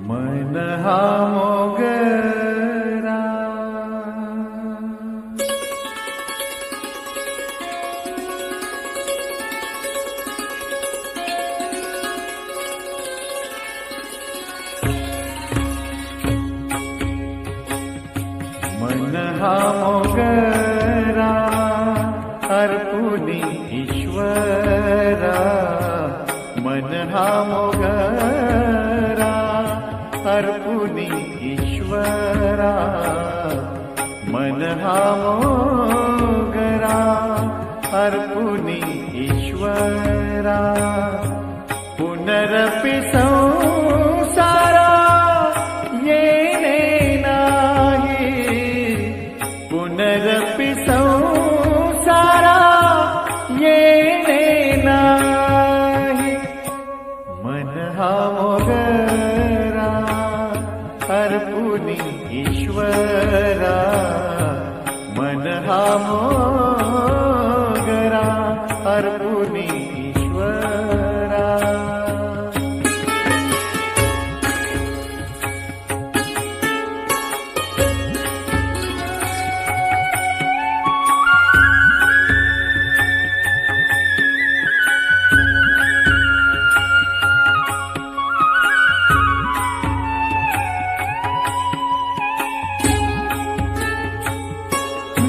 मन हा मोगरा मन हा मोगरा अर्पुनी ईश्वरा मन हा मोगरा अर्पुनी ईश्वरा मन हा मोगरा अर्पुनी ईश्वरा पुनरपि संसारा येणे नाही पुनरपि संसारा येणे नाही मन हा मोगरा अर्पुनी ईश्वरा मन हा मोगरा अर्पुनी ईश्वरा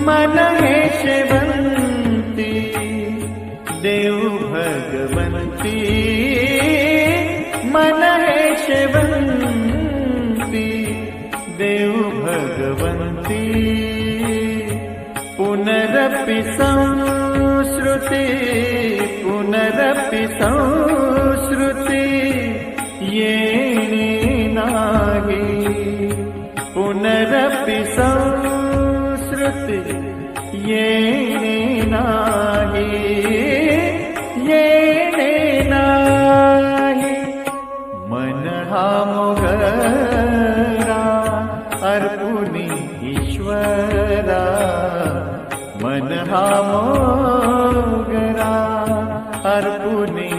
मन हे शेवंती देव भगवंती मन हे शेवंती देव भगवंती पुनरपि संस्कृती पुनरपि संस्कृती येणे नाही पुनरपि संस्कृती येणे नाही येणे नाही मन हा मोगरा अर्पुनी ईश्वरा मन हा मोगरा अर्पुनी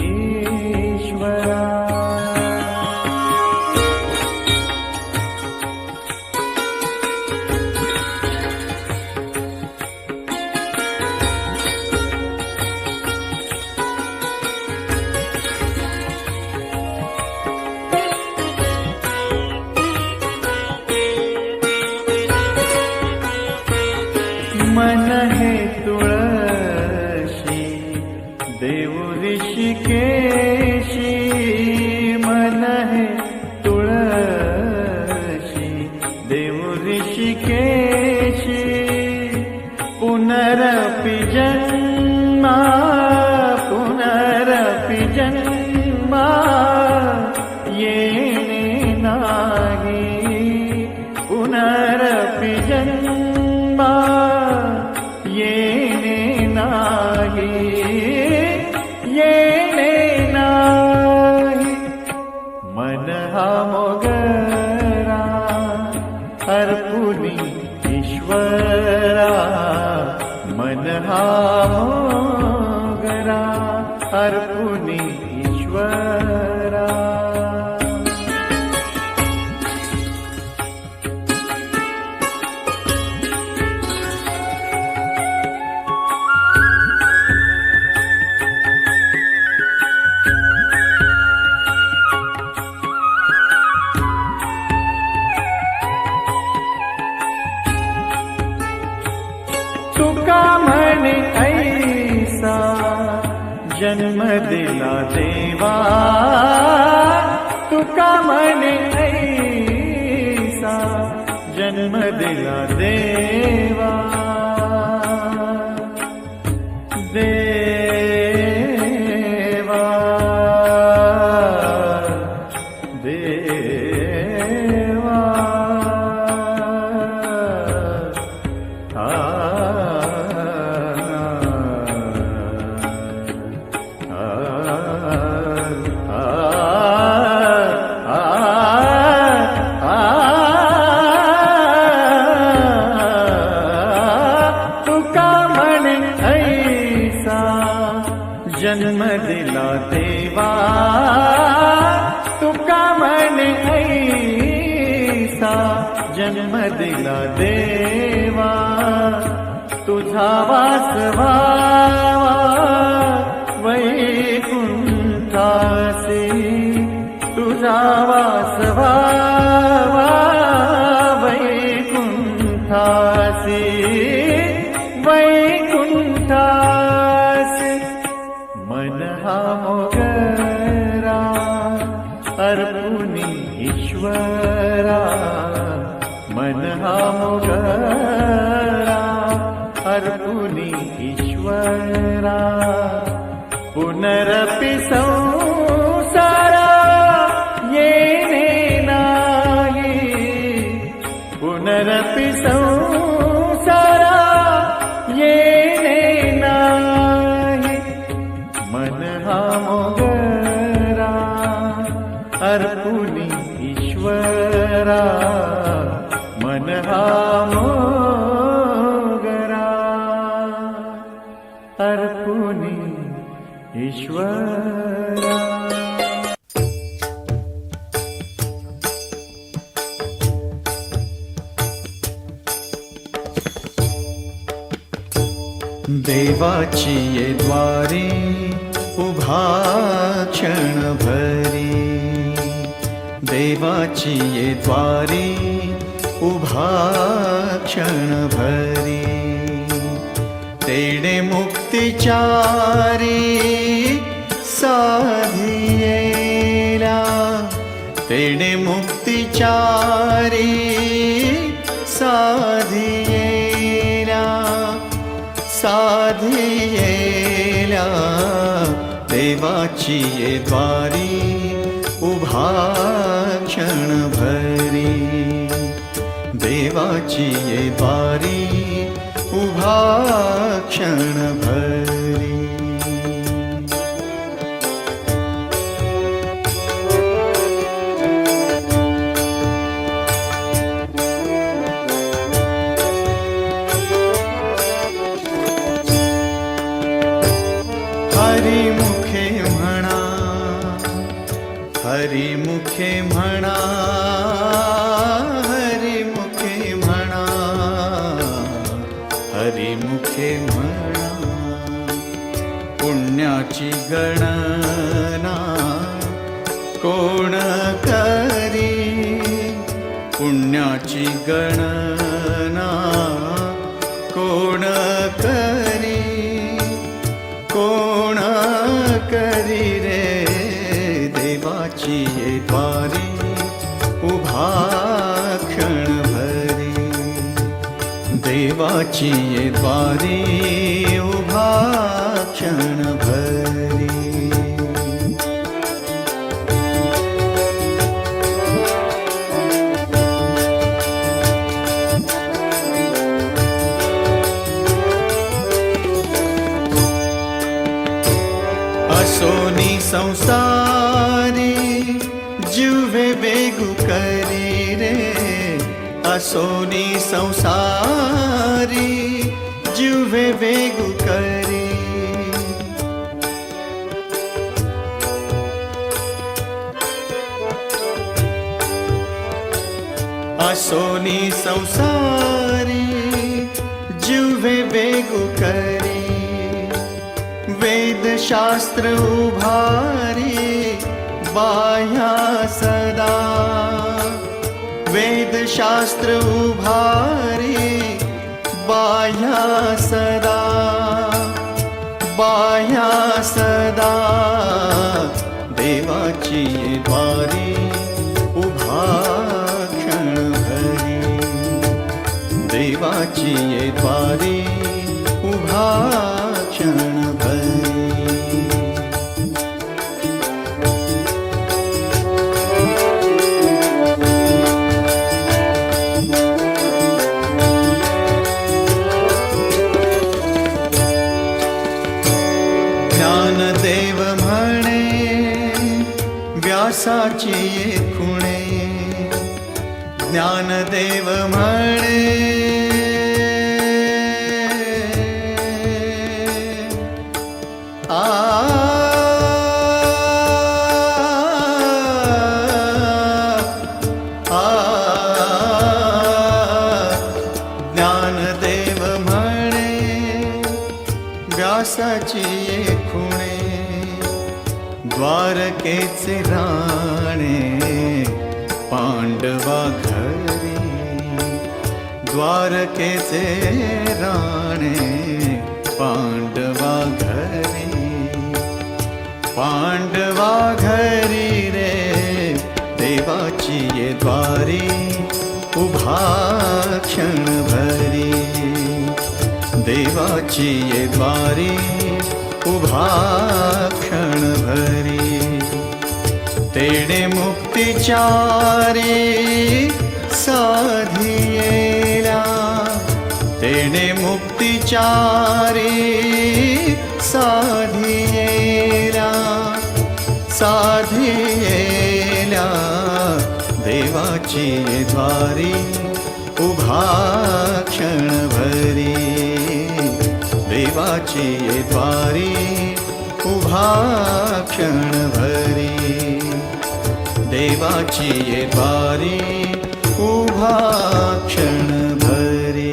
ईश्वरा मन हे तुळशी देव ऋषिकेशी मन हे तुळशी देव ऋषिकेशी पुनरपि जन्मा पुनरपि जन्मा येणे नाही पुनरपि जन्मा येणे नाही येणे नाही मन हा मोगरा अर्पुनी ईश्वरा मन हा मोगरा अर्पुनी ईश्वरा तुका म्हणे ऐसा जन्म दिला देवा तुका म्हणे ऐसा जन्म दिला देवा देवा देवा जन्म दिला देवा तुका म्हणे जन्म दिला देवा, तुझा वास व्हावा वैकुंठासी, तुझा वास व्हावा वैकुंठासी, वैकुंठासी. मन हा मोगरा अर्पुनी ईश्वरा, मन हा मोगरा अर्पुनी ईश्वरा. पुनरपि संसारा येणे नाही, पुनरपि संसारा येणे नाही. मन हा मोगरा अर्पुनी ईश्वरा, मन हा मोगरा अर्पुनी ईश्वरा. देवाची ये द्वारी उभा क्षणभरी, देवाची ये द्वारी उभा क्षणभरी. तेणे मुक्तिचारी साधियेला, तेणे मुक्तिचारी साधियेला, साधियेला. देवाची ये द्वारी उभा क्षणभरी, देवाची ये द्वारी उभा क्षणभरी. हरिमुखे म्हणा, हरिमुखे म्हणा, हरिमुखे म्हणा, हरिमुखे म्हणा. पुण्याची गणना कोण करी, पुण्याची गणना कोण करी, कोण करी रे. देवाची ये द्वारी उभा क्षणभरी, देवाची ये द्वारी उभा क्षणभरी. असोनी संसारी जुवे बेगु करी रे, असोनी संसारी जुवे बेगु करी. असोनी संसारी जुवे बेगु करी. वेदशास्त्र उभारी बाह्या सदा, वेदशास्त्र उभारी बाह्या सदा, बाह्या सदा. देवाची ये द्वारी उभा क्षणभरी, देवाची ये द्वारी उभा क्षणभरी. ज्ञानदेव म्हणे व्यासाची ये खुणे, ज्ञानदेव म्हणे देवाची खुणे द्वारकेचे राणे पांडवा घरी द्वारकेचे राणे पांडवा घरी रे देवाची ये द्वारी उभा क्षण भरी देवाची ये द्वारी उभा क्षण भरी तेणे मुक्तिचारी साधियेला तेणे मुक्तिचारी साधियेला देवाची द्वारी उभा क्षण भरी देवाची द्वारी उभा क्षण भरी देवाची द्वारी उभा क्षण भरी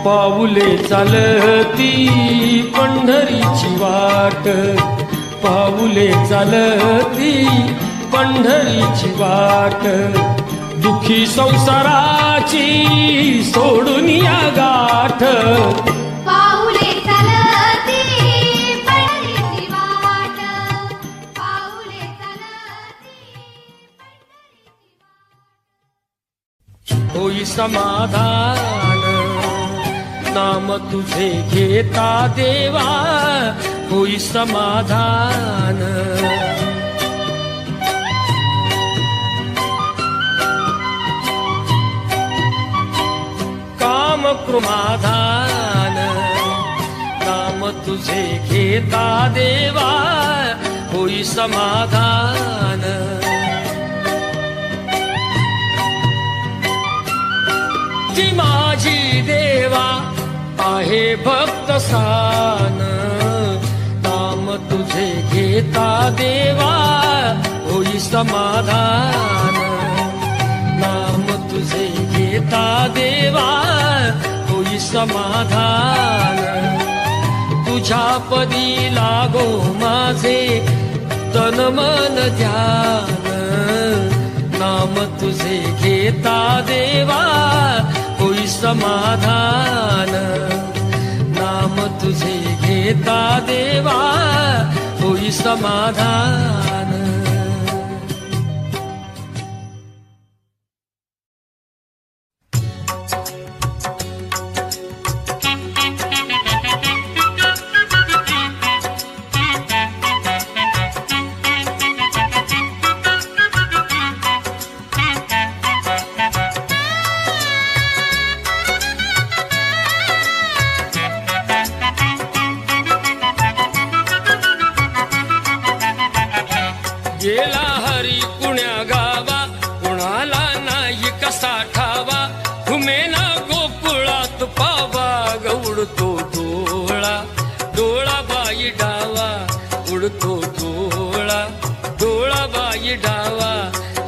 पाऊले चालती पंढरीची वाट पाऊले चालती पंढरीची वाट दुखी संसाराची सोडून या गाठ पाऊले चालती पंढरीची वाट पाऊले चालती होई समाधान नाम तुझे घेता देवा होई समाधान काम कृमाधान नाम तुझे घेता देवा होई समाधान ती माझी देवा आहे भक्त सान नाम तुझे घेता देवा होई समाधान नाम तुझे घेता देवा होई समाधान तुझ्या पदी लागो माझे तन मन ध्यान नाम तुझे घेता देवा होई समाधान नाम तुझे घेता देवा होई समाधान गेला हरी कुण्या गावा कुणाला नाही कसा ठावा घुमेना गोकुळात पावा उडतो डोळा डोळा बाई डावा उडतो डोळा डोळा बाई डावा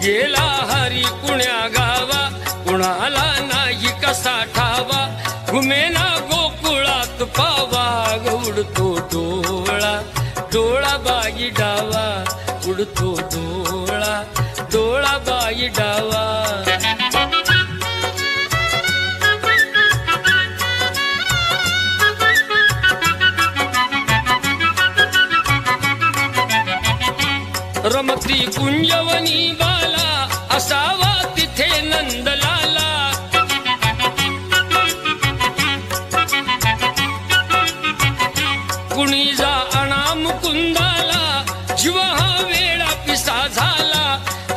गेला हरी कुण्या गावा कुणाला नाही कसा ठावा घुमेना गोकुळात पावा उडतो डोळा डोळा बाई डावा उडतो डोळा डोळा बाई डावा रमती कुंजवनी बाला असावा तिथे नंद कुणी जा आणा मुकुंदाला, जीव हा वेळा पिसा झाला,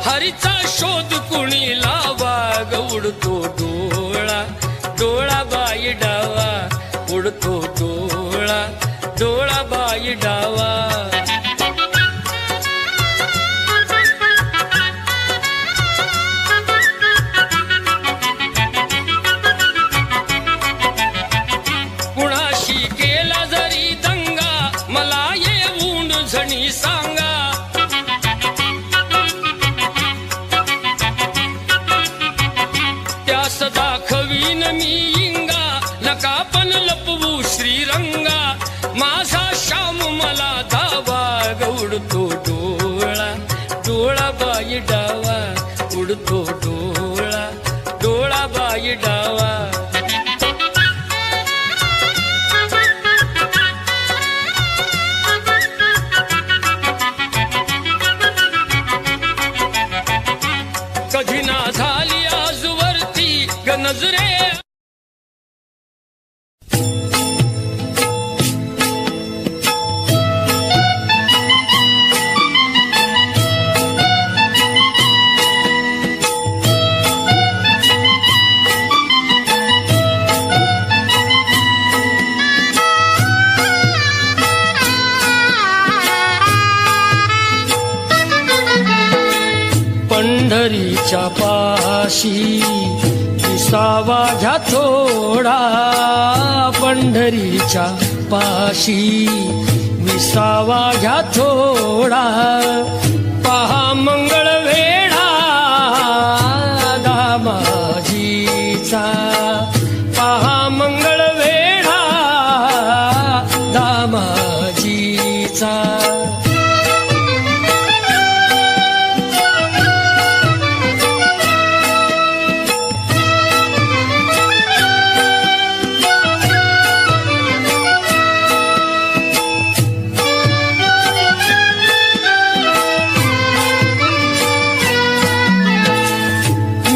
हरीचा शोध कुणी लावा, ग उडतो डोळा, डोळा बाई डावा, उडतो डोळा, डोळा बाई डावा. कुणाशी केला जरी दंगा, मला येऊन झणी सांगा, त्यास दाखवीन मी इंगा, नका पण लपवू श्रीरंगा, माझा श्याम मला धावा, ग उडतो डोळा, डोळा बाई डावा, उडतो डोळा, डोळा बाई डावा. कधी ना झाली आजवरती ग नजरे, पंढरीच्या पाशी विसावा घ्या थोडा, पंढरीच्या पाशी विसावा घ्या थोडा, पहा मंगळ वेढा दामाजीचा, पहा मंगळ वेढा दामाजीचा.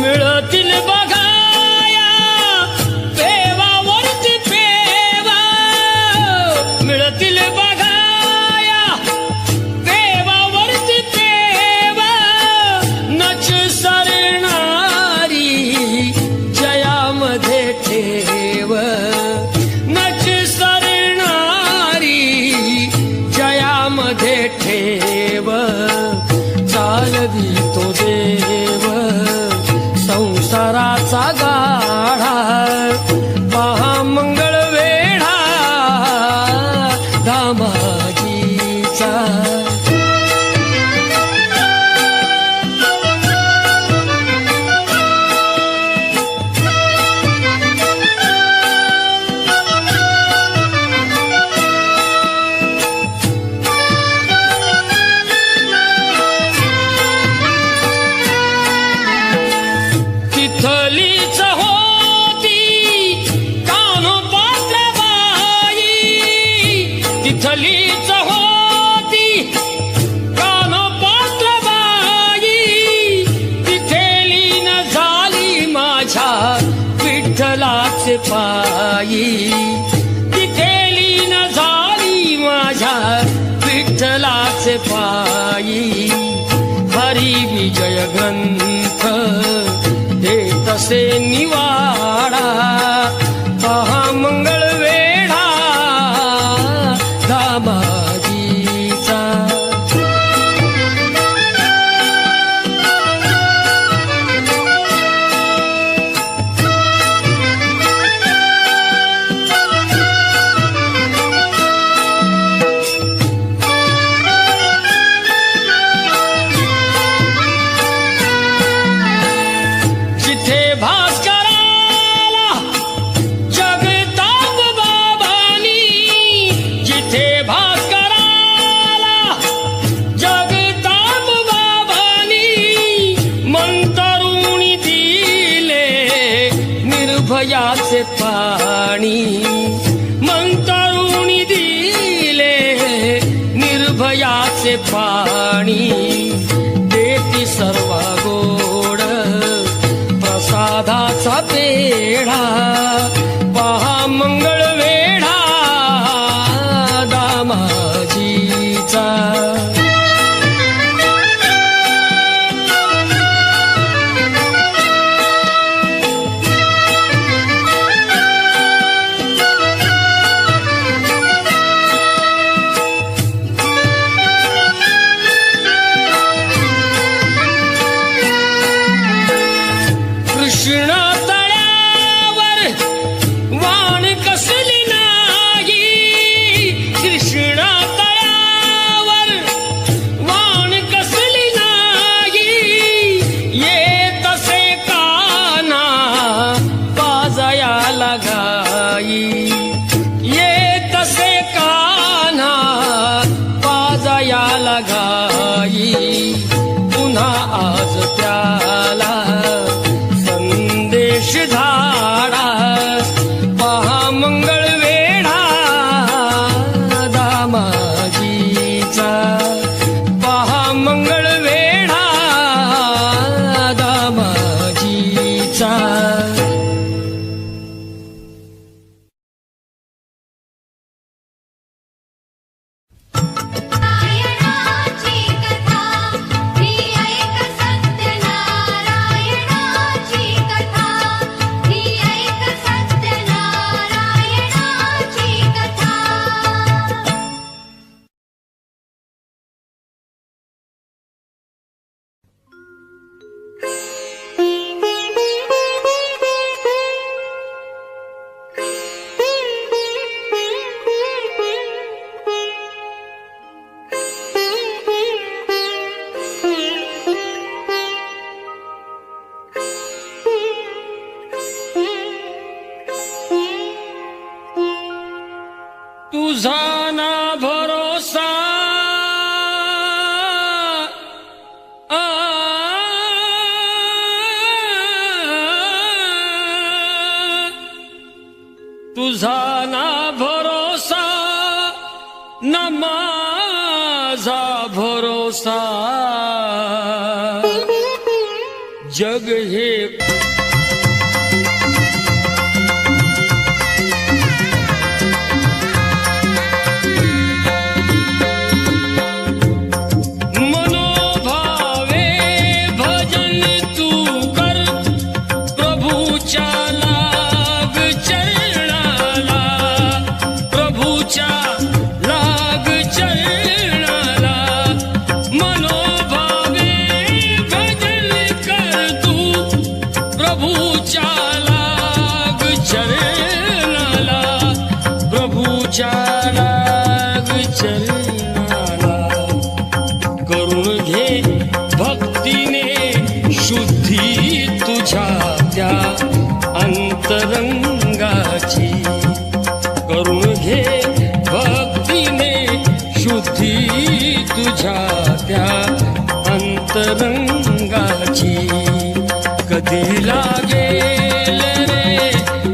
मिळतील बघाया पेवावरती पेवा, मिळतील बघाया पेवावरती पेवा, नच सरणारी जयामध्ये ठेव, नच सरणारी जयामध्ये ठेव, चालवी तो देव संसाराचा गाढा, पहा मंगळ वेढा दामाजीचा. तिथलीच होती कान्होपाटल्या बाई, तिथलीच होती कान्होपाटल्या बाई, तिथे लीन झाली माझ्या विठ्ठलाचे पायी, तिथे लीन झाली माझ्या विठ्ठलाचे पायी. हरी विजय ग्रंथ तसे निवाडा, पहा मंगळ वेढा दामाजीचा. जिथे भास्कराला जगताप बाबांनी, जिथे भास्कराला जगताप बाबांनी, मंतरुणी दिले निर्भयाचे पाणी, मंतरुणी दिले निर्भयाचे पाणी, देती सर्व गोड प्रसादाचा पेढा, पहा मंगळ वेढा दाम ना भरोसा तुझा ना भरोसा ना माझा भरोसा जग हे मनोभावे भजन तू कर प्रभूच्या लाग चरणाला प्रभूच्या लाग चरणाला मनोभावे भजन कर तू प्रभूच्या लाग चरणाला प्रभूच्या लाग चरणाला करून घे भक्तीने शुद्धी तुझ्या त्या अंतरंगाची करून घे भक्तीने शुद्धी तुझ्या त्या अंतरंगाची कधी लागेल रे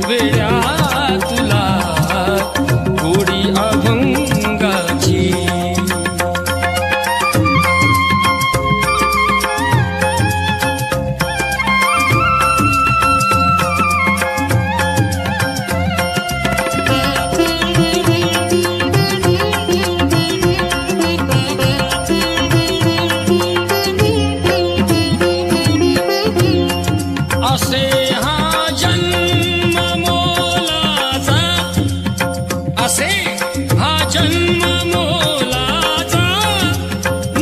वेळा तुला गोडी अभंगाची असे हा जन्म मोलाचा असे हा जन्म मोलाचा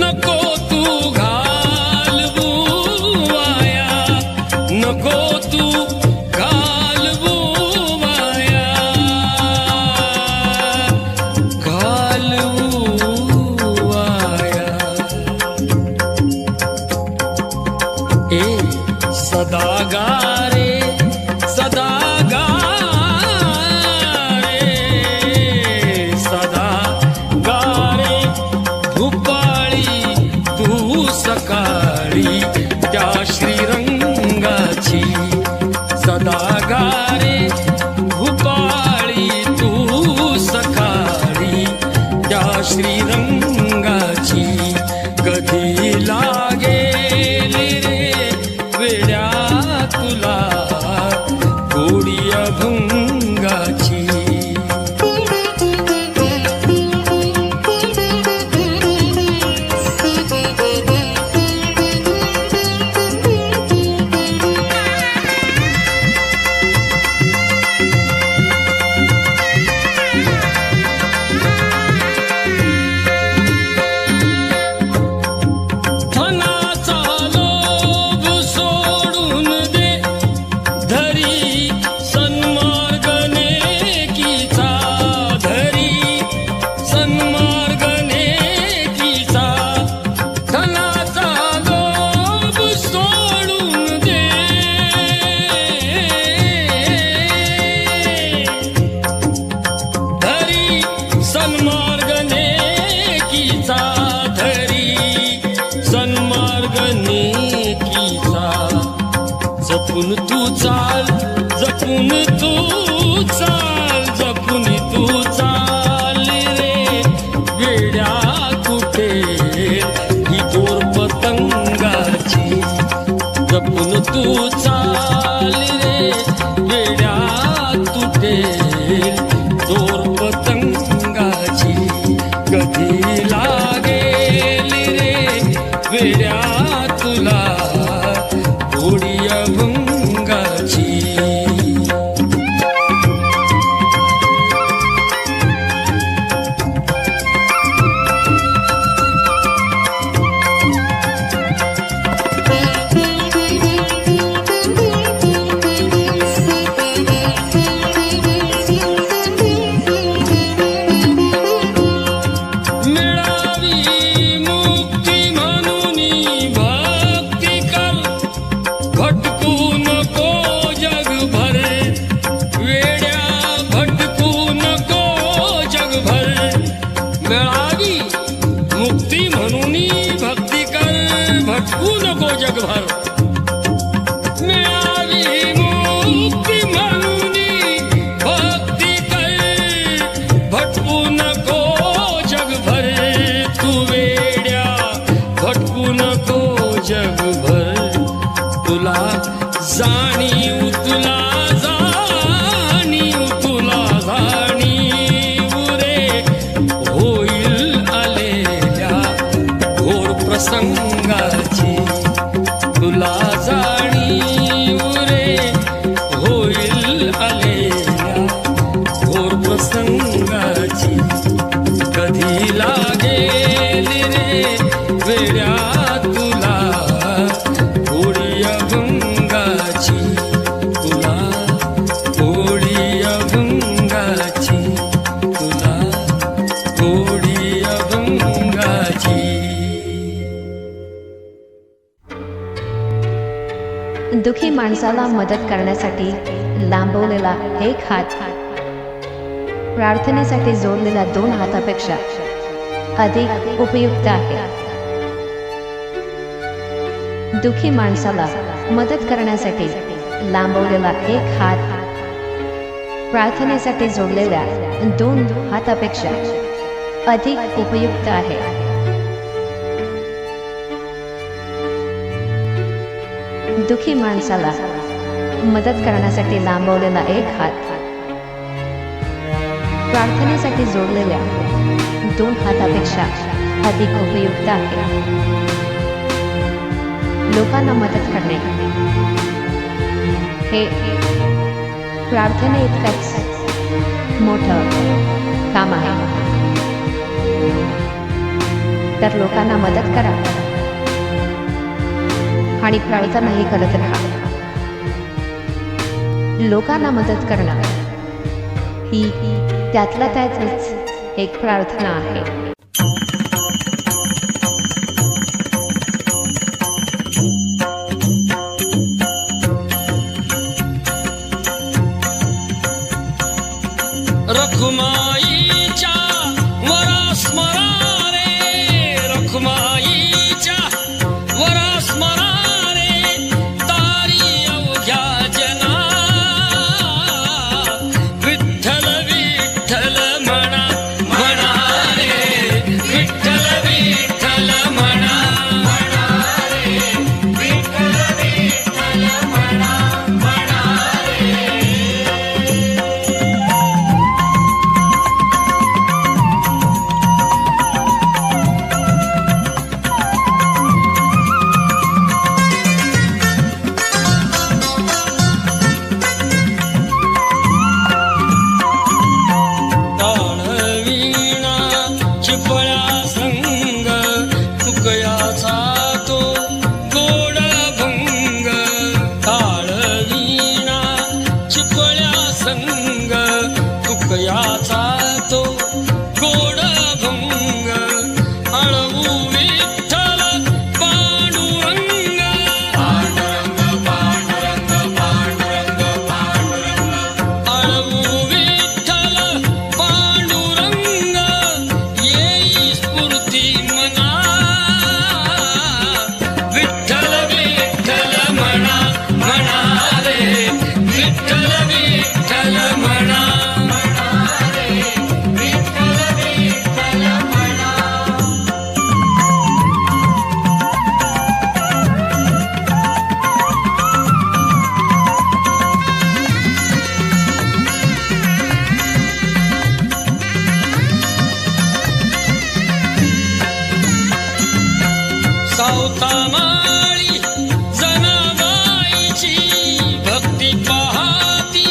नको तू घालवू वाया नको तू घालवू वाया घालवू वाया ए सदा गारे सदा गारे सदा गारे भूपाळी तू सकाळी त्या श्रीरंगाची सदा गारे भूपाळी तू सकाळी त्या श्रीरंगाची कधी लागेल रे वेड्या तुला गोडी अभंगाची धनाचा लोभ सोडून दे धरी सन्मार्ग नेकीचा धरी सन्मार्ग नेकीचा धनाचा लोभ सोडून दे धरी सन्मार्ग नेकीचा धरी सन्मार्ग नेकीचा जपून तू चाल जपून तू चाल जपून तू चाल रे वेड्या कुठे ही दोर पतंगाची जपून तू चाल रे वेड्या तुटे दोर पतंगाची कधी लागेल रे वेड्या तुला गोडी अभंगाची भटकू नको जगभर मिळावी मुक्ती म्हणून भक्ती कर भटकू नको जगभर मिळावी मुक्ती म्हणून भक्ती कर भटकू नको जगभर तू वेड्या भटकू नको जगभर तुला जाणीव तुला जाणीव तुला जाणीव रे होईल आलेल्या घोर प्रसंगाची तुला जाणीव रे होईल आलेल्या घोर प्रसंगाची कधी लागेल रे वेड्या तुला होळी अभंगाची तुला होळी अभंगाची तुला होळी अभंगाची. दुखी माणसाला मदत करण्यासाठी लांबवलेला एक हात प्रार्थनेसाठी जोडलेल्या 2 हातापेक्षा अधिक उपयुक्त आहे. दुखी माणसाला मदत करण्यासाठी लांबवलेला एक हात प्रार्थनेसाठी जोडलेल्या 2 हातापेक्षा अधिक उपयुक्त आहे. दुखी माणसाला मदत करण्यासाठी लांबवलेला एक हात प्रार्थनेसाठी जोडलेल्या 2 हातापेक्षा अधिक उपयुक्त आहे. लोकांना मदत करणे हे प्रार्थने इतकंच मोठं काम आहे. तर लोकांना मदत करा आणि प्रार्थनाही करत राहा. लोकांना मदत करणं ही त्यातल्या त्यातच एक प्रार्थना आहे. रखुमाईच्या वरा स्मरा रे रखुमाईच्या वरा स्मरा रे तारी अवघ्या जना विठ्ठल विठ्ठल म्हणा म्हणा रे विठ्ठल विठ्ठल म्हणा म्हणा रे विठ्ठल विठ्ठल म्हणा म्हणा रे. ताळवीणा चिपळ्या संग तुकयाचा तो गोड भंग ताळवीणा चिपळ्या संग तुकयाचा तो गोड भंग अळवू विठ्ठल पांडुरंग पांडुरंग पांडुरंग पांडुरंग पांडुरंग अळवू विठ्ठल पांडुरंग येई स्फूर्ती मना विठ्ठल विठ्ठल म्हणा म्हणा रे विठ्ठल विठ्ठल म्हणा म्हणा रे विठ्ठल विठ्ठल म्हणा. सावतामाळी जनाबाईची भक्ती पाहती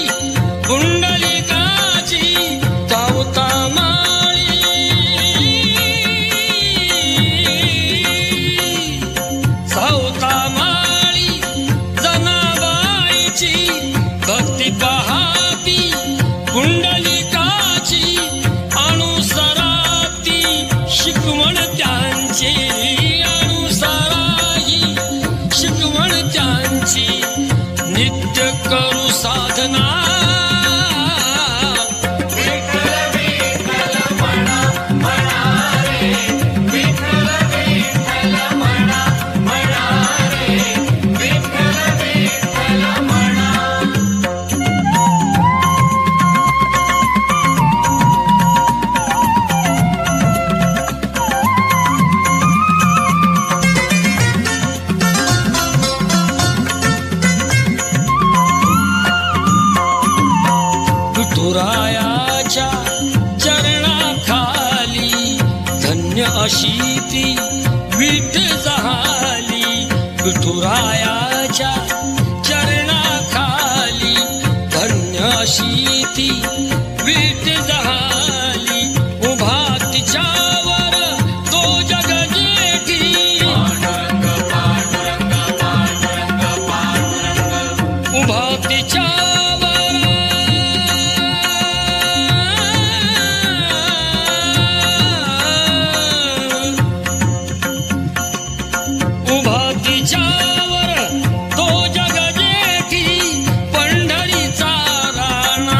पुंडलिकाची सावतामाळी सावतामाळी जनाबाईची भक्ती पाहती पुंडलिकाची अनुसराती शिकवण त्यांची अनुसराई शिकवण त्यांची नित्य करू साधना विठ्ठल विठ्ठल म्हणा म्हणा धन्य अशी ती विठ झाली विठुरायाच्या चरणाखाली. धन्य अशी ती विठ झाली उभा तिच्यावर तो जगजेठी. उभा तिच्यावर उभा तिच्यावर तो जगजेठी पंढरीचा राणा.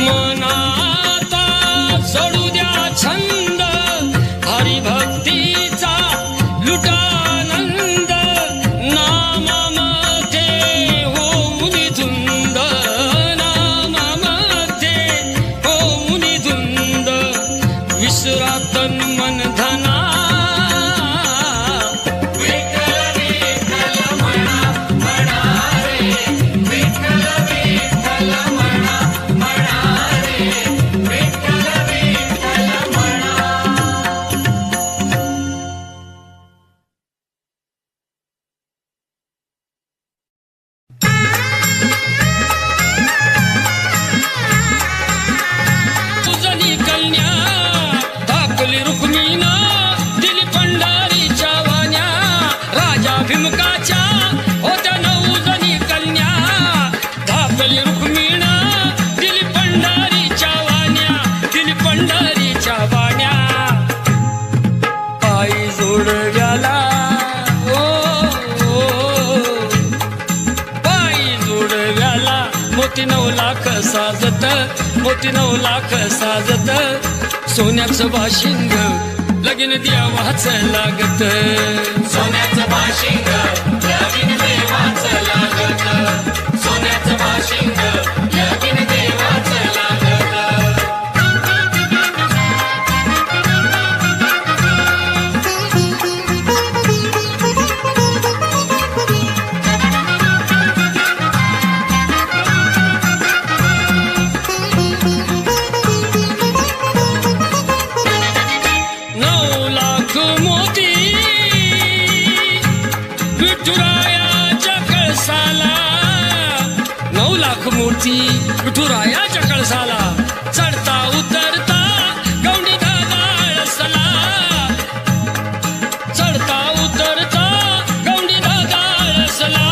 मनाता सोडू द्या छंद हरिभक्तीचा लुटानंद. नामामध्ये होऊन धुंद नामामध्ये होऊन धुंद. विसरा तन मन धना उजनी कन्या धाकली रुक्मिणा दिली पंढरीच्या वाण्या. राजा भीमकाच्या होत्या 9 जणी कन्या. धाकली रुक्मिणा दिली पंढरीच्या वाण्या दिली पंढरीच्या वाण्या. पायी जोडव्याला पायी जोडव्याला मोती 9 लाख साजत मोती 9 लाख साजत. सोन्याचं बाशिंग लगीन देवाचं लागत. सोन्याचं बाशिंग लगीन देवाचं लागत. सोन्याचं बाशिंग लगीन देवाचं लागत. विठुरायाच्या कळसाला 9 लाख मोती विठुरायाच्या कळसाला. चढता उतरता गौंडी दादाळसला. चढता उतरता गौंडी दादाळसला.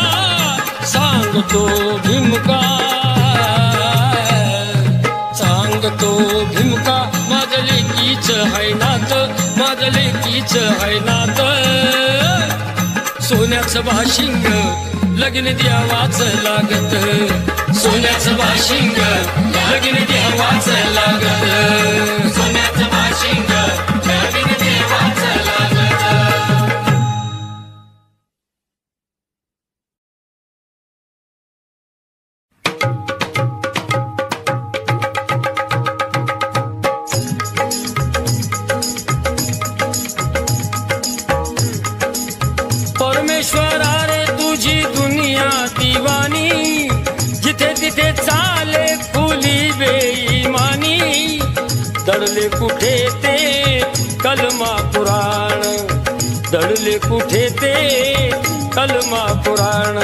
सांगतो भीमका सांगतो भीमका माझं लेकीच है नात माझं लेकीच है नात. सोन्याचं बाशिंग लगीन देवाचं लागत. सोन्याचं बाशिंग लगीन देवाचं लागत. सोन्याचं बाशिंग लगीन देवाचं लागत. परमेश्वरा रे तुझी दुनिया दिवानी. जिथे तिथे चाले खुली बेईमानी. दडले कुठे ते कलमा पुराण दडले कुठे ते कलमा पुराण.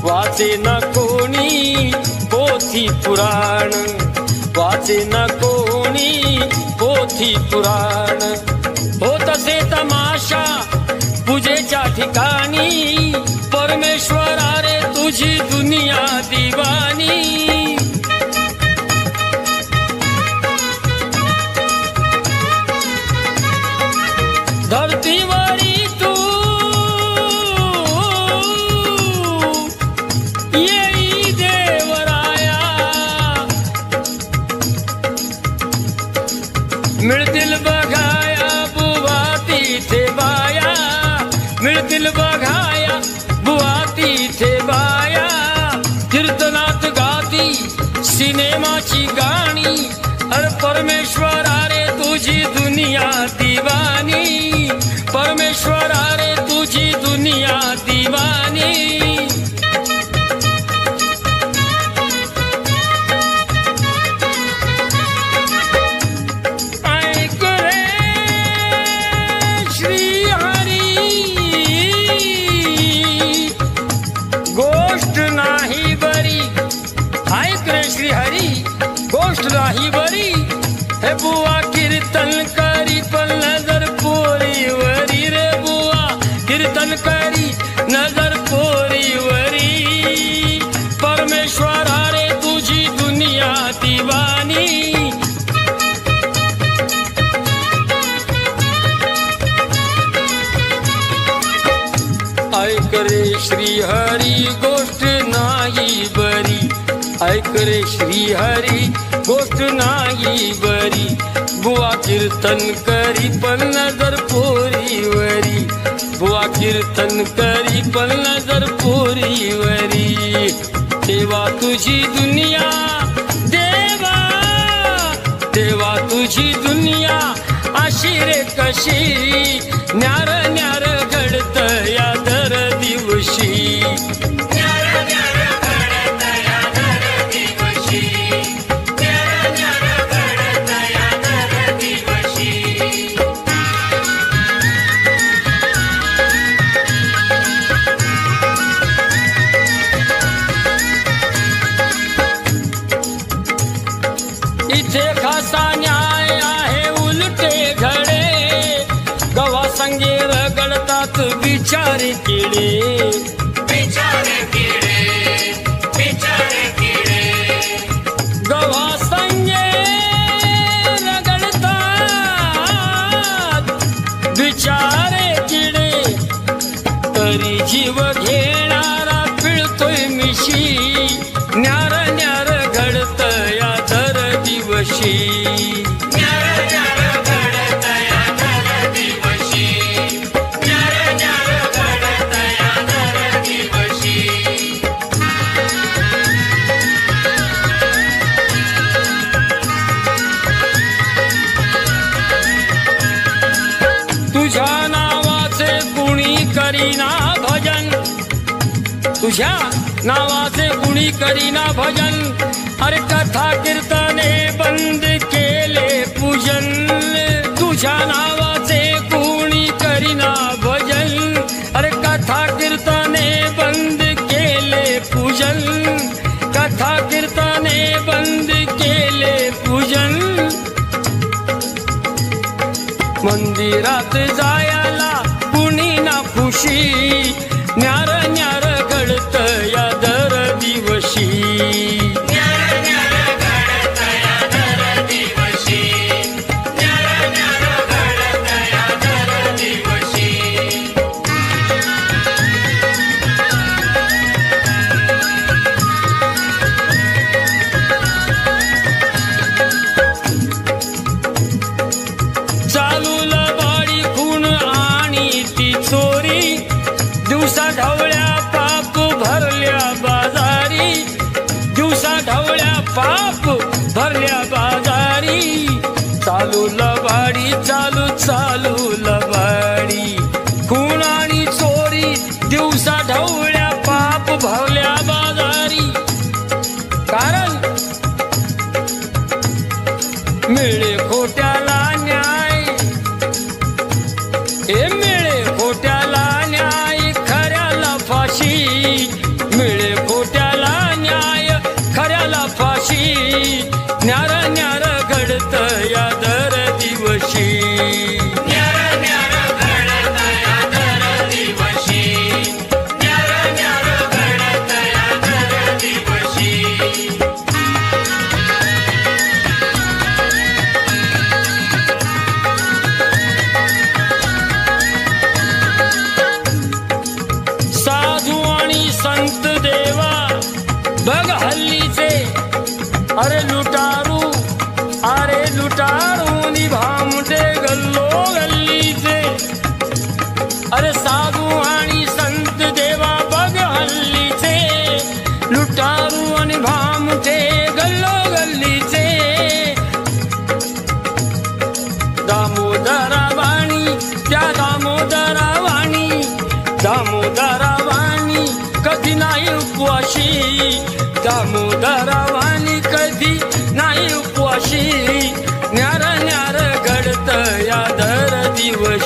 वाचे ना कोणी पोथी पुराण वाचे ना कोणी पोथी पुराण. होत असे तमाशा पूजेच्या ठिकाणी. परमेश्वरा रे तुझी दुनिया दिवानी. धरतीवरी तू येई देवराया. मिळतील बघाया सिनेमाची गाणी अरे परमेश्वरा रे तुझी दुनिया दिवानी, परमेश्वरा रे तुझी दुनिया दिवानी. ऐक रे श्री हरी, गोष्ट नाही बरी. ऐक रे श्री हरी, गोष्ट नाही बरी. हे बुवा कीर्तन करी पण नजर पोरीवरी रे बुवा, कीर्तन करी नजर पोरीवरी. परमेश्वरा रे तुझी दुनिया दिवानी. ऐक रे श्री हरी, गोष्ट नाही बरी. ऐक रे श्री हरी, गोष्ट नाही बरी. बुवा कीर्तन करी पण नजर पोरीवरी, बुवा कीर्तन करी पण नजर पोरीवरी. देवा तुझी दुनिया, देवा देवा तुझी दुनिया अशी रे कशी. न्यार न्यार घडत या दर दिवशी. इथे खासा न्याय आहे उलटे घडे. गवा संगे रगडतात बिचारे किडे, बिचारे किडे, बिचारे किडे. गवा संगे रगडतात बिचारे किडे. तरी जीव घेणारा पिळतोय मिशी. न्यार न्यार घडत या दर दिवशी. न्यार न्यार घडत या दर दिवशी. न्यार न्यार घडत या दर दिवशी. तुझ्या नावाचे कुणी करीना भजन, तुझ्या नावाचे कुणी करीना भजन. अरे कथा कीर्तने बंद केले पूजन. तुझ्या नावाचे कुणी करीना भजन. अरे कथा कीर्तने बंद केले पूजन. कथा कीर्तने बंद केले पूजन. मंदिरात जायला कुणी ना खुशी. न्यार न्यार घडत या दर दिवशी. न्यार न्यार घडत या दर दिवशी. न्यार न्यार घडत या दर दिवशी. चालू लबाडी खून आणि ती चोरी. दिवसा ढवळ्या पाप भरल्या बाजारी. दिवसा ढवळ्या पाप भरल्या बाजारी. चालू लबाडी, चालू चालू लबाडी. खून आणि चोरी दिवसा ढवळ्या पाप भरल्या बाजारी. कारण मिळे खोट्याला न्याय. हे मिळे खोट्याला न्याय, खऱ्याला फाशी. मिळे खोट्याला न्याय, खऱ्याला फाशी. न्यार न्यार घडत या दर दिवशी. न्यार न्यार घडत या दर दिवशी. न्यार न्यार घडत या दर दिवशी. साधू आणि संत देवा बघ हल्लीचे. अरे लुटारू, अरे लुटारू निभामटे गल्लो गल्लीचे. अरे साधू आणि संत देवा बघ हल्लीचे. लुटारू आणि भामटे गल्लो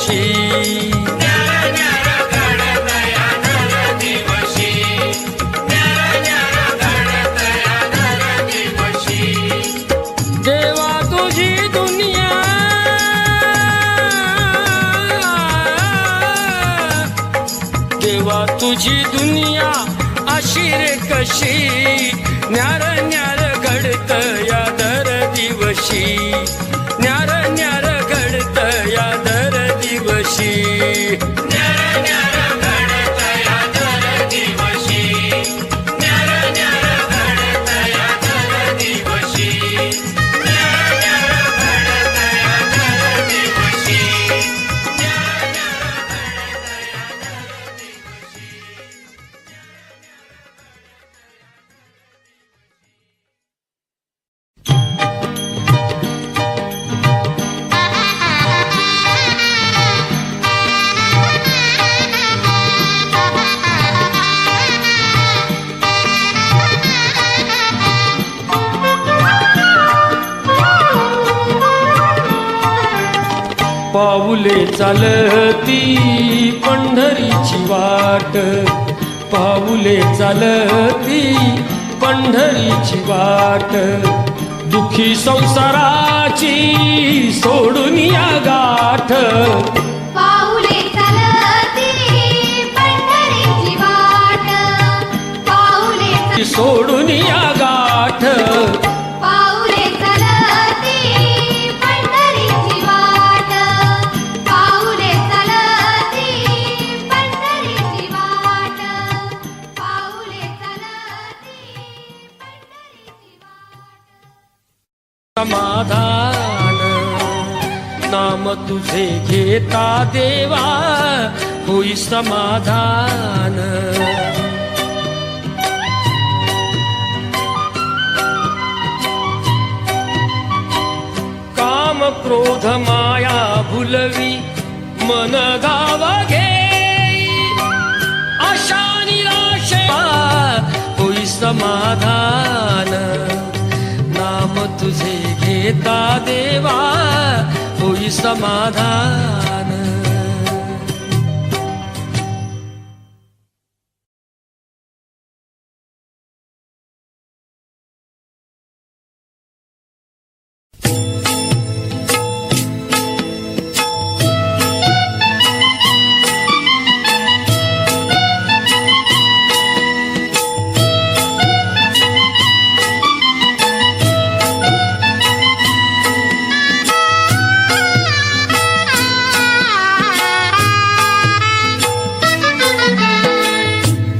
दिवशी देवा तुझी दुनिया देवा तुझी दुनिया अशी रे कशी न्यार न्यार घडत या दर दिवशी न्यार न्यार घडत या दर दिवशी पाऊले चालती पंढरीची वाट पाऊले चालती पंढरीची वाट दुखी संसाराची सोडून या गाठ पाऊले चालती पंढरीची वाट पाऊले सोडून या गाठ पाऊले चालती पंढरीची वाट पाऊले चालती पंढरीची वाट पाऊले चालती पंढरीची वाट समाधान नाम तुझे घेता देवा होई समाधान काम क्रोध माया भुलवी मन गाव घेई आशा निराशा होई समाधान नाम तुझे घेता देवा होई समाधान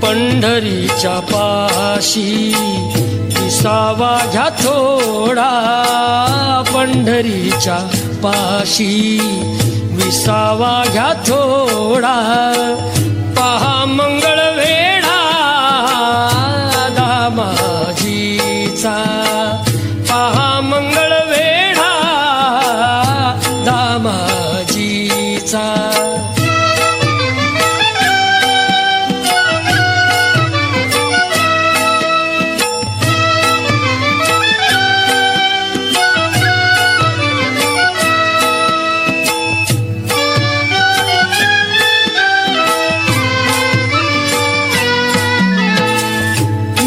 पंढरीच्या पाशी विसावा घ्या थोडा पंढरीच्या पाशी विसावा घ्या थोडा पहा मंगळ वेढा दामाजीचा पहा मंगळ वेढा दामाजीचा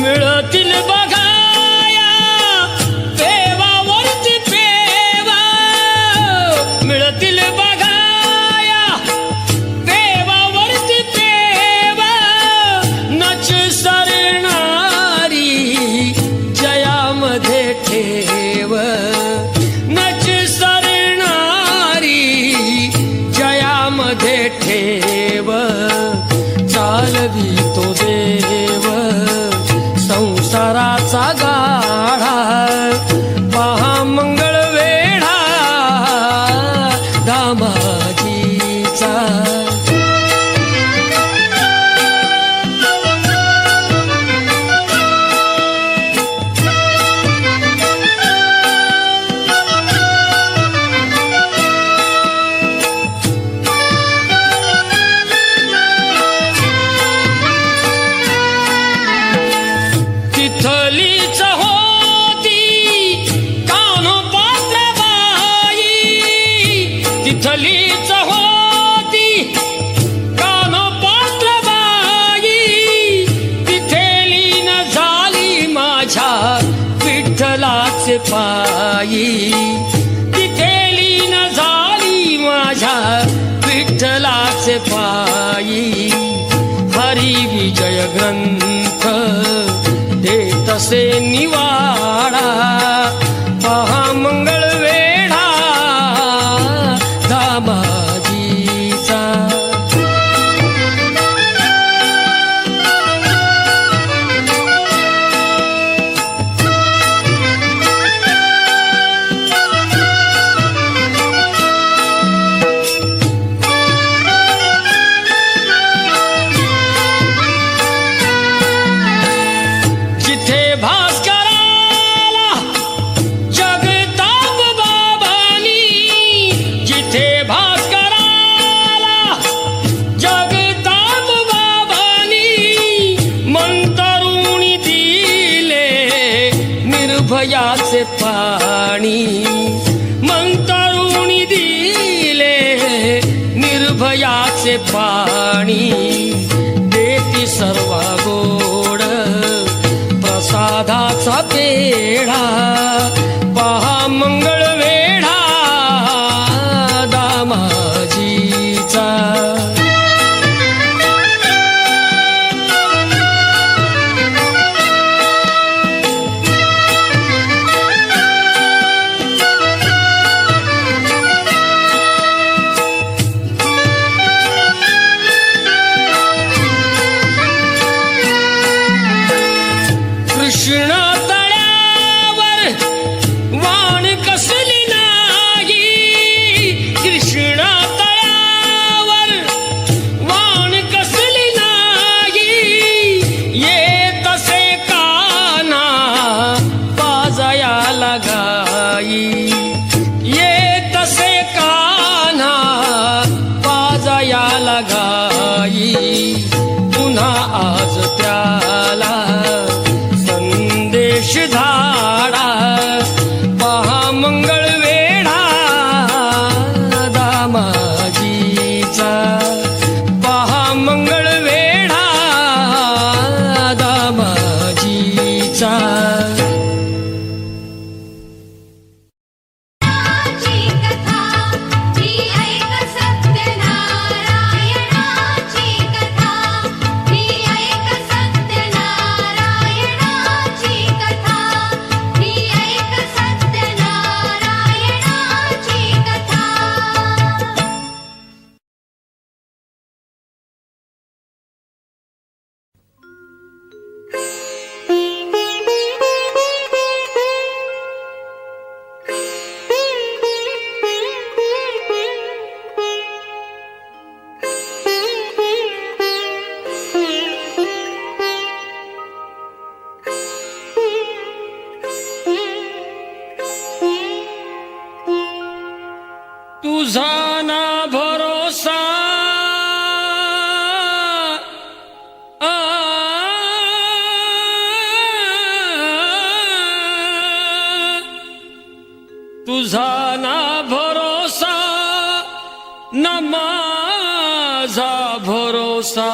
मिळतील बघाया देवावरती पेवा मिळतील बघाया देवावरती पेवा नच सरणारी जयामध्ये ठेव नच सरणारी जयामध्ये ठेव चालवी तो देव संसाराचा गाढा पहा मंगळ वेढा दामाजीचा तिथलीच होती कान्होपात्र बाई तिथलीच होती कानोपात्रबाई तिथे लीन झाली माझ्या विठ्ठलाचे पायी तिथे लीन झाली माझ्या विठ्ठलाचे पायी हरी विजय ग्रंथ देतसे निवाडा पहा मंगळ वेढा दामाजीचा जिथे भास्कराला जगताप बाबांनी जिथे भास्कराला जगताप बाबांनी मंतरुणी दिले निर्भयाचे पाणी मंतरुणी दिले निर्भयाचे पाणी देती सर्व गोड प्रसादाचा पेढा पहा मंगळ वेढा दामाजीचा कृष्ण तळ्यावर वाण कसली नाही कृष्ण तळ्यावर वाण कसली नाही ये तसे काना पाजयाला गाई ये तसे काना पाजयाला गाई पुन्हा आज त्याला संदेश धाडा पहा मंगळ वेढा दामाजीचा पहा मंगळ वेढा दामाजीचा ची कथा ही ऐक सत्यनारायणाची कथा ही ऐक सत्यनारायणाची कथा ही ऐक सत्यनारायणाची कथा तुझा ना भरोसा आ, तुझा ना भरोसा ना माझा भरोसा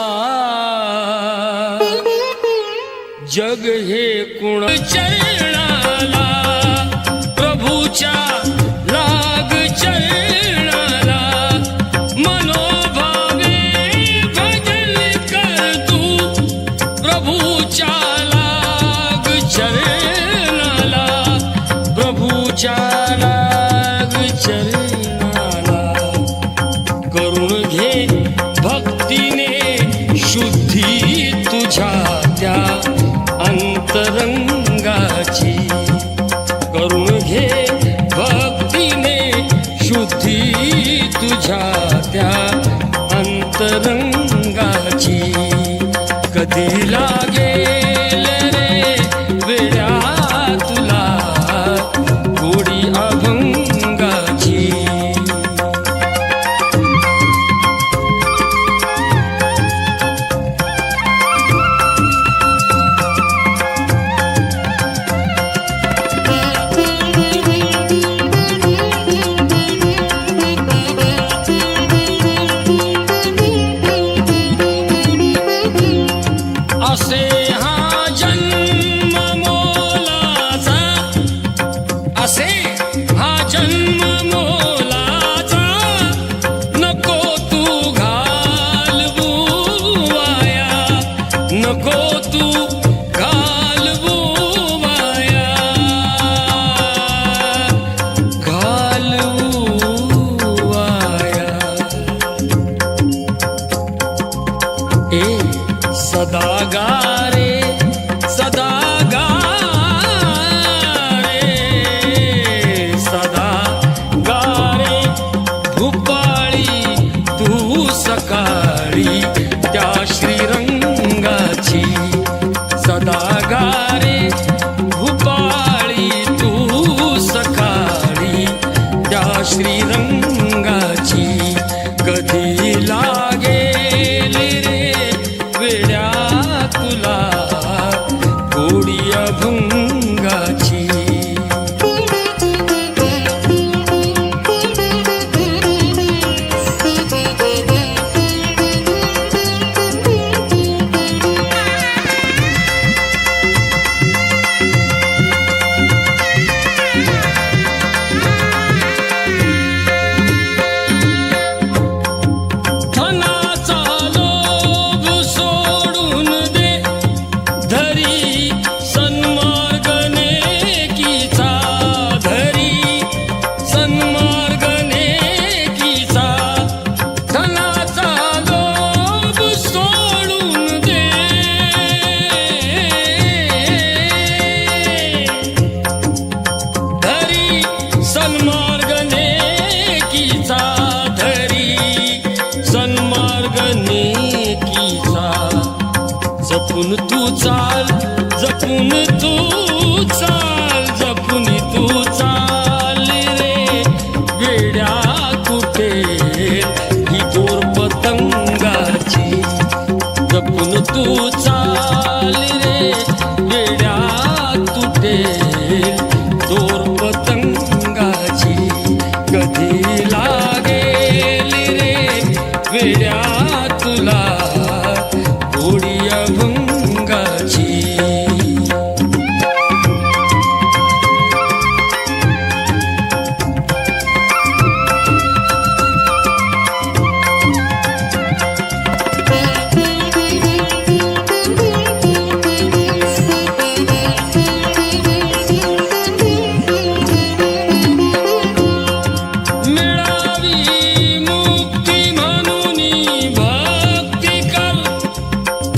जग हे कुण चरणाला प्रभूच्या लाग चरणाला मनोभावे भजन कर तू प्रभूच्या लाग चरणाला प्रभूच्या लाग चरणाला करून घे भक्तीने शुद्धी तुझ्या त्या अंतरंगाची करून घे भक्तीने शुद्धी तुझ्या त्या अंतरंगाची कधी लागेल रे वेड्या तुला गोडी अभंगाची गा रे सदा गा रे सदा गा रे भूपाळी तू सकाळी त्या श्रीरंगाची सदा गा रे भूपाळी तू सकाळी त्या श्रीरंगाची कधी लागेल रे वेड्या तुला गोडी अभंगाची धनाचा लोभ सोडून दे धरी सन्मार्ग नेकीचा धरी सन्मार्ग नेकीचा धनाचा लोभ सोडून दे धरी सन्मार्ग नेकीचा धरी सन्मार्ग नेकीचा जपून तू चाल जपून तू चाल जपून तू चाल रे वेड्या कुठे ही दोर पतंगाची जपून तू चाल रे वेड्या तुटे दोर पतंगाची कधी लागेल रे वेड्या तुला गोडी अभंगाची मिळावी मुक्ती म्हणून भक्ती कर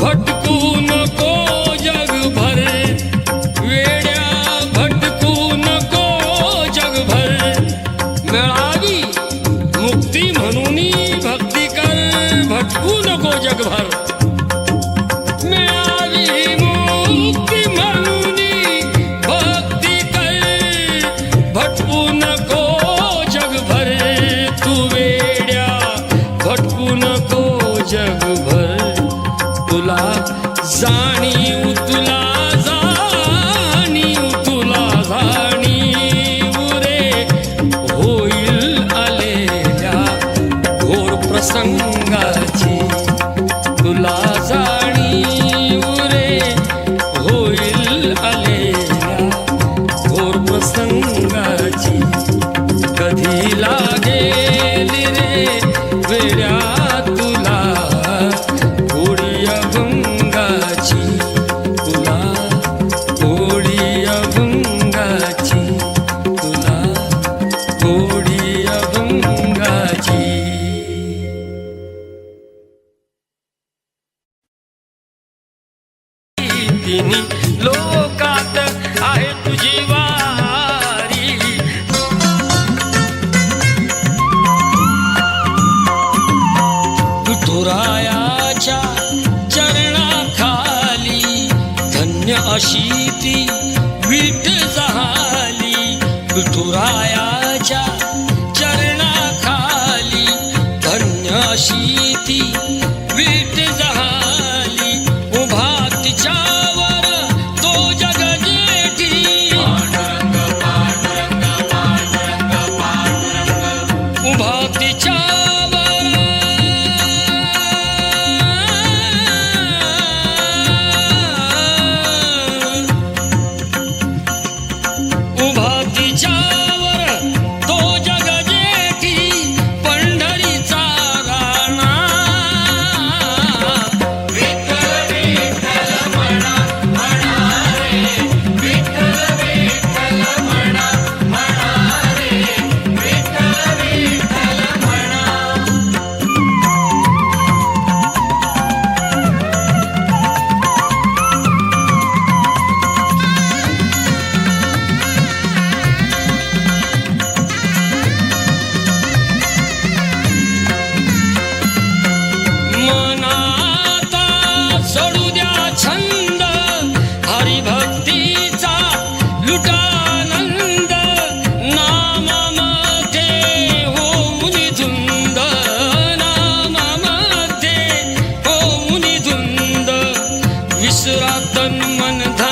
भटकू नको जगभर वेड्या भटकू नको जगभर मिळावी मुक्ती म्हणून भक्ती कर भटकू नको जगभर मिळावी मुक्ती म्हणून भक्ती कर भटकू नको जगभर तू वेड्या भटकू नको जगभर तुला जाणीव तुला जाणीव तुला जाणीव रे होईल आलेल्या घोर प्रसंगाची तुला जाणीव रे होईल आलेल्या घोर प्रसंगाची कधी लागेल रे वेड्या तुला गोडी अभंगाची तुला गोडी अभंगाची तुला गोडी अभंगाची तिन्ही लोकात आहे तुझी वारी विठुरायाच्या चरणाखाली धन्य अशी ती विठ झाली विठुरायाच्या चरणाखाली धन्य अशी ती विठ झाली उभा तिच्यावर तो जग जेठी उभा तिच्यावर उभा तिच्यावर तो जग जेठी पंढरीचा राणा विसरा तन मन धन